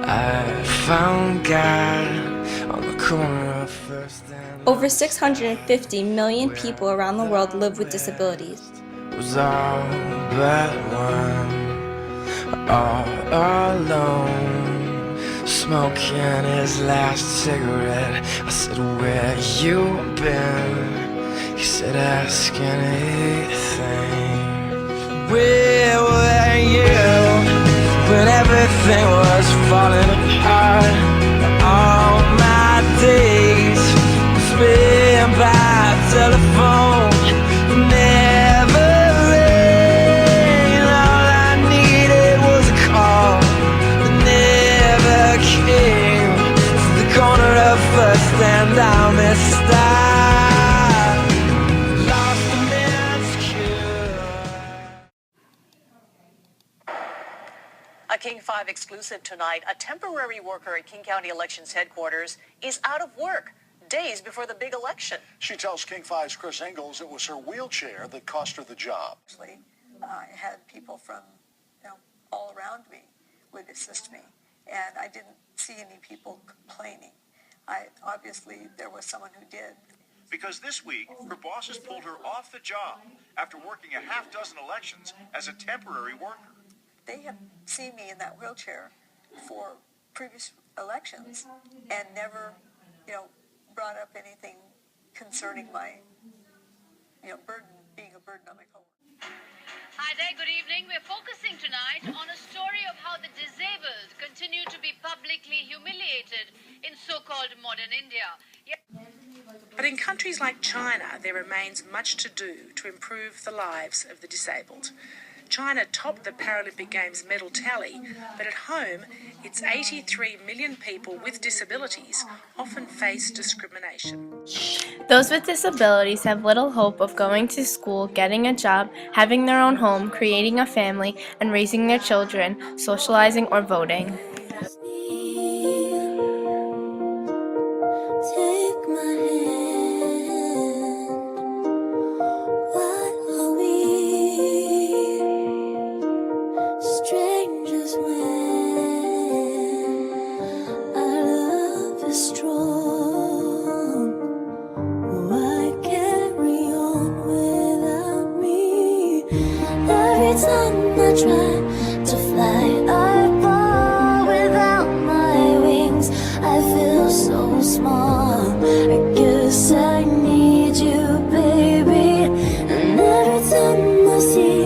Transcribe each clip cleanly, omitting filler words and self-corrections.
I found God on the corner of First and Over 650 million people around the world live with disabilities. was all but one, all alone, smoking his last cigarette. I said, where you been? He said, ask anything. Where were you when everything was falling apart? All my days spent by telephone, never rain. All I needed was a call that never came. To the corner of First and I missed out, lost a man's cure. A King 5 exclusive tonight. A temporary worker at King County Elections headquarters is out of work days before the big election. She tells King 5's Chris Ingalls it was her wheelchair that cost her the job. Actually, I had people from all around me would assist me, and I didn't see any people complaining. Obviously, there was someone who did. Because this week, her bosses pulled her off the job after working a half dozen elections as a temporary worker. They have seen me in that wheelchair for previous elections and never, brought up anything concerning my, burden, being a burden on my coworkers. Hi there, good evening. We're focusing tonight on a story of how the disabled continue to be publicly humiliated in so-called modern India. But in countries like China, there remains much to do to improve the lives of the disabled. China topped the Paralympic Games medal tally, but at home, its 83 million people with disabilities often face discrimination. Those with disabilities have little hope of going to school, getting a job, having their own home, creating a family, and raising their children, socializing, or voting. Take my hand. What are we? Strangers when our love is strong. Why carry on without me? Every time I try to fly, I fall without my wings. I feel so small. I guess I need you, baby. And every time I see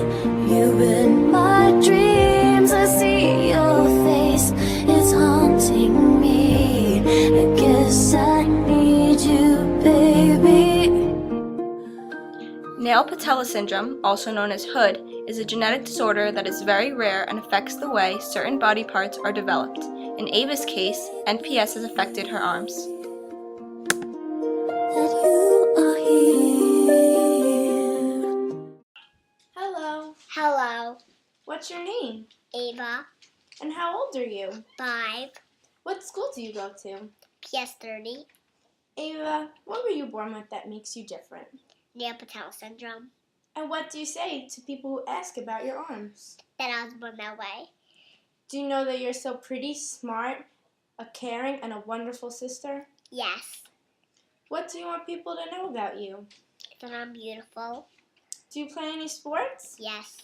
you in my dreams, I see your face. It's haunting me. I guess I need you, baby. Nail patella syndrome, also known as HUD, is a genetic disorder that is very rare and affects the way certain body parts are developed. In Ava's case, NPS has affected her arms. That you are here. Hello. Hello, What's your name? Ava, And how old are you? 5, What school do you go to? PS30, Ava, what were you born with that makes you different? Nail patella syndrome, And what do you say to people who ask about your arms? that I was born that way. Do you know that you're so pretty, smart, a caring, and a wonderful sister? Yes, What do you want people to know about you? that I'm beautiful. Do you play any sports? Yes,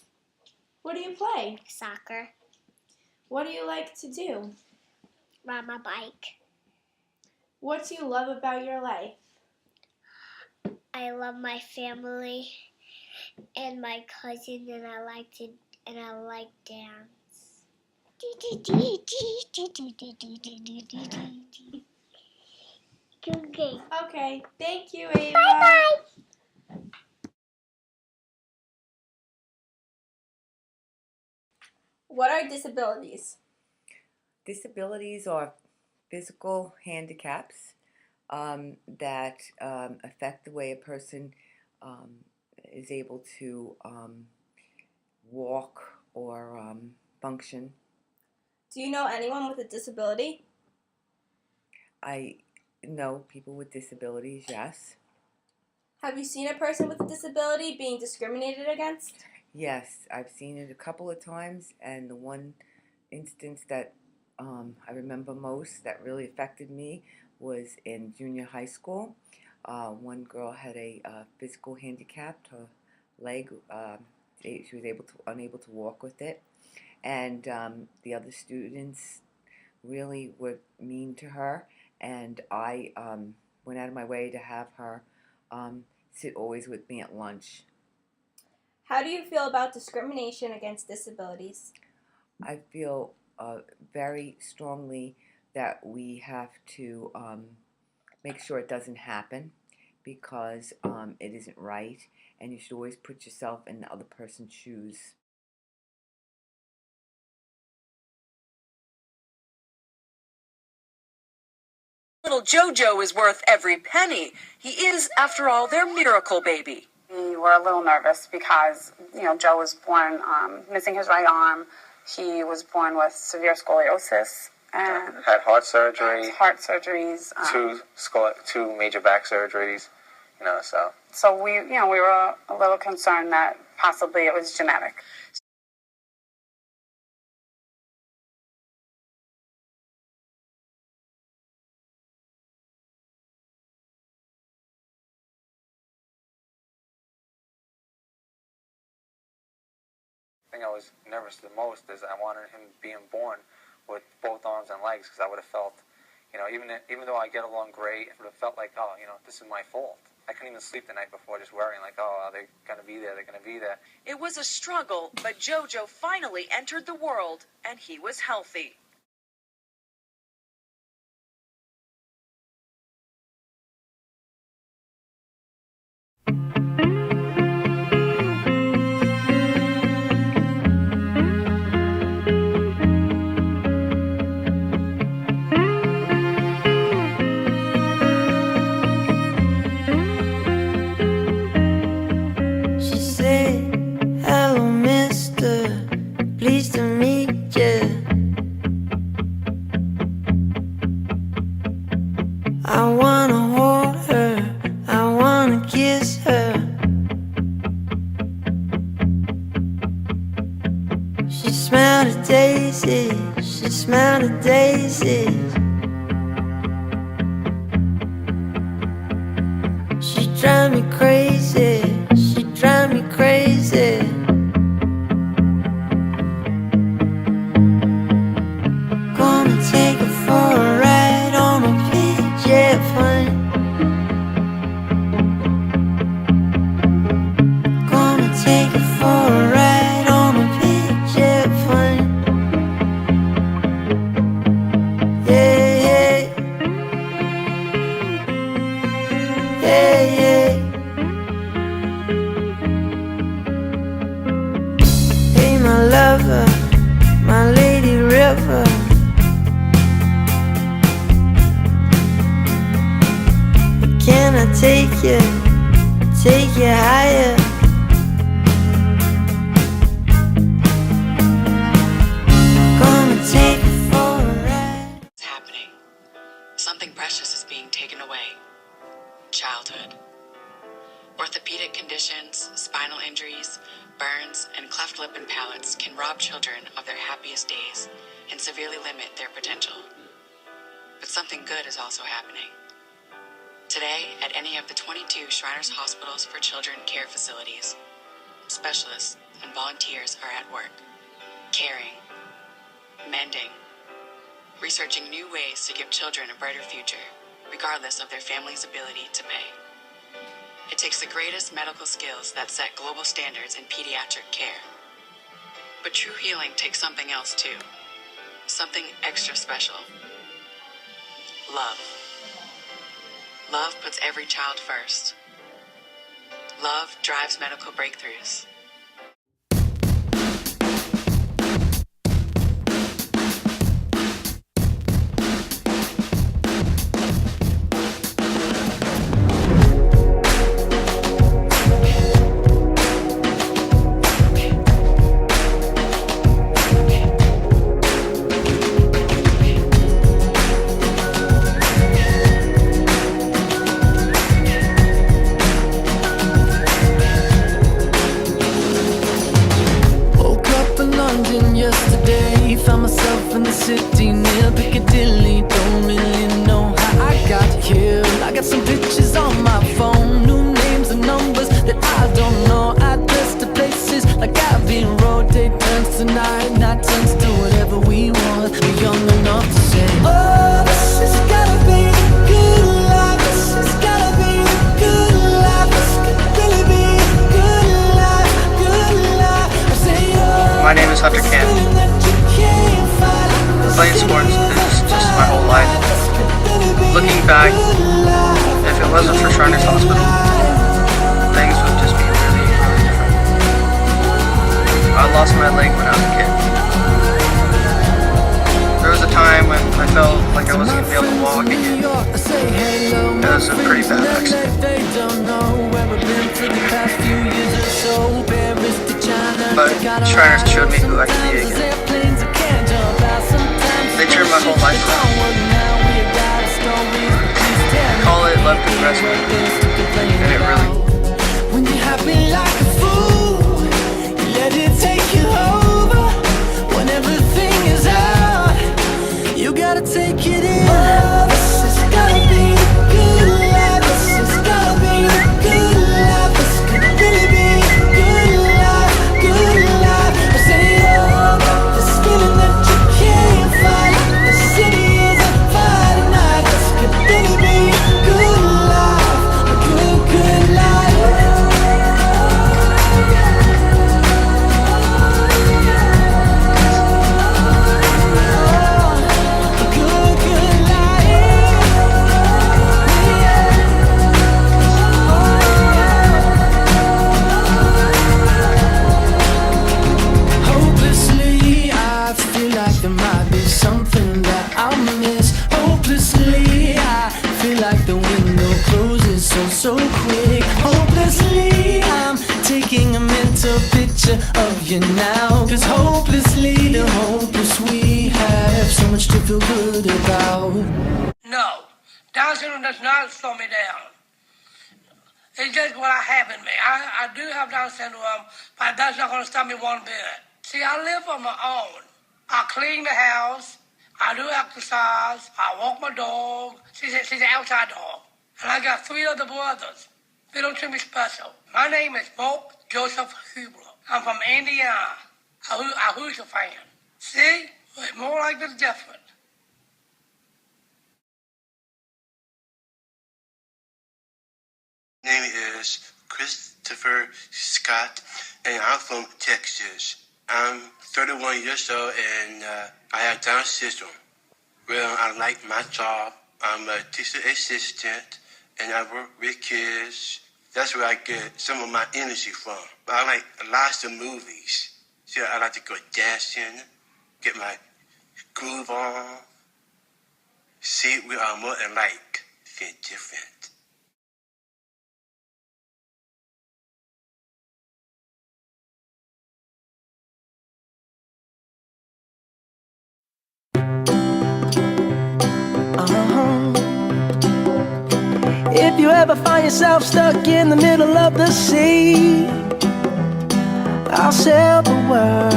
What do you play? soccer, What do you like to do? ride my bike. What do you love about your life? I love my family and my cousin, and I like dance. Okay. Okay, thank you, Ava. Bye-bye. What are disabilities? Disabilities are physical handicaps that affect the way a person is able to walk or function. Do you know anyone with a disability? I know people with disabilities, yes. Have you seen a person with a disability being discriminated against? Yes, I've seen it a couple of times, and the one instance that I remember most that really affected me was in junior high school. One girl had a physical handicap. Her leg, she was unable to walk with it, and the other students really were mean to her, and I went out of my way to have her sit always with me at lunch. How do you feel about discrimination against disabilities? I feel very strongly that we have to make sure it doesn't happen, because it isn't right, and you should always put yourself in the other person's shoes. Little JoJo is worth every penny. He is, after all, their miracle baby. We were a little nervous because, Joe was born missing his right arm. He was born with severe scoliosis and had heart surgery. Heart surgeries. Two major back surgeries. So we were a little concerned that possibly it was genetic. The thing I was nervous the most is I wanted him being born with both arms and legs, because I would have felt, even though I get along great, it would have felt like, this is my fault. I couldn't even sleep the night before, just worrying like, are they going to be there? They're going to be there. It was a struggle, but JoJo finally entered the world, and he was healthy. She said, hello mister, pleased to meet ya. I wanna hold her, I wanna kiss her. She smelled a daisy, she smelled a daisy. She drive me crazy, she drive me crazy. Gonna take her for a ride on a PJ plane. Gonna take her for a ride on a PJ plane. Yeah, yeah, yeah, yeah. Hey, my lover, my lady river. Can I take you higher? Gonna take you for a ride. It's happening. Something precious is being taken away. Childhood. Orthopedic conditions, spinal injuries, burns, and cleft lip and palates can rob children of their happiest days and severely limit their potential. But something good is also happening. Today, at any of the 22 Shriners Hospitals for Children care facilities, specialists and volunteers are at work, caring, mending, researching new ways to give children a brighter future, regardless of their family's ability to pay. It takes the greatest medical skills that set global standards in pediatric care. But true healing takes something else too. Something extra special. Love. Love puts every child first. Love drives medical breakthroughs. found myself in the city near Piccadilly. Don't really know how I got here. I got some pictures on my phone, new names and numbers that I don't know. Address to places like Abbey Road. Day turns to night turns to whatever we want. We're young enough to say, oh, this has gotta be the good life. This has gotta be the good life. This could really be the good life, good life. I say, oh, my name is Hunter Camp. Playing sports is just my whole life. Looking back, if it wasn't for Shriners Hospital, things would just be really, really different. I lost my leg when I was a kid. There was a time when I felt like I wasn't going to be able to walk again. It was a pretty bad accident. But Shriners showed me who I could be again. They turned my whole life around. Call it love and wrestling, and it really. When you're happy like a fool, you let it take you over. When everything is out, you gotta take it in. Oh, this has gotta be the good life. This has gotta be the good life. This could really be the good life, good life. I say, oh, this feeling that you can't fight. The city is on fire tonight. This could really be a good life, a good, good life. Hopelessly, I feel like there might be something that I'll miss. Hopelessly, I feel like the window closes so quick. Hopelessly, I'm taking a mental picture of you now. Cause hopelessly, the hopeless we have so much to feel good about. No, Down syndrome does not slow me down. It's just what I have in me. I do have Down syndrome, but that's not going to stop me one bit. See, I live on my own. I clean the house. I do exercise. I walk my dog. She's an outside dog. And I got 3 other brothers. They don't treat me special. My name is Mark Joseph Huber. I'm from Indiana. A Hoosier fan. See? We're more like this different. My name is Christopher Scott, and I'm from Texas. I'm 31 years old, and I have Down syndrome. Well, I like my job. I'm a teacher assistant, and I work with kids. That's where I get some of my energy from. I like lots of movies. So I like to go dancing, get my groove on. See, we are more alike than different. If you ever find yourself stuck in the middle of the sea, I'll sail the world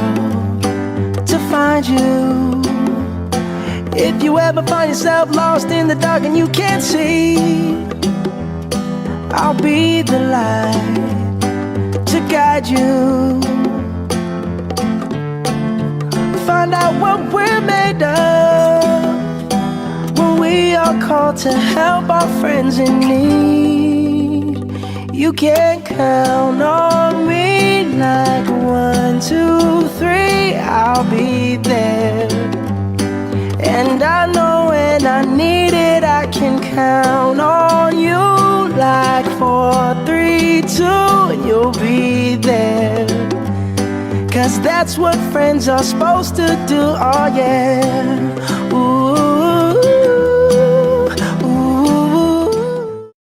to find you. If you ever find yourself lost in the dark and you can't see, I'll be the light to guide you. Find out what we're made of when we are called to help our friends in need. You can count on me like 1, 2, 3, I'll be there. And I know when I need it, I can count on you like 4, 3, 2, and you'll be there. Cause that's what friends are supposed to do, oh yeah. Ooh.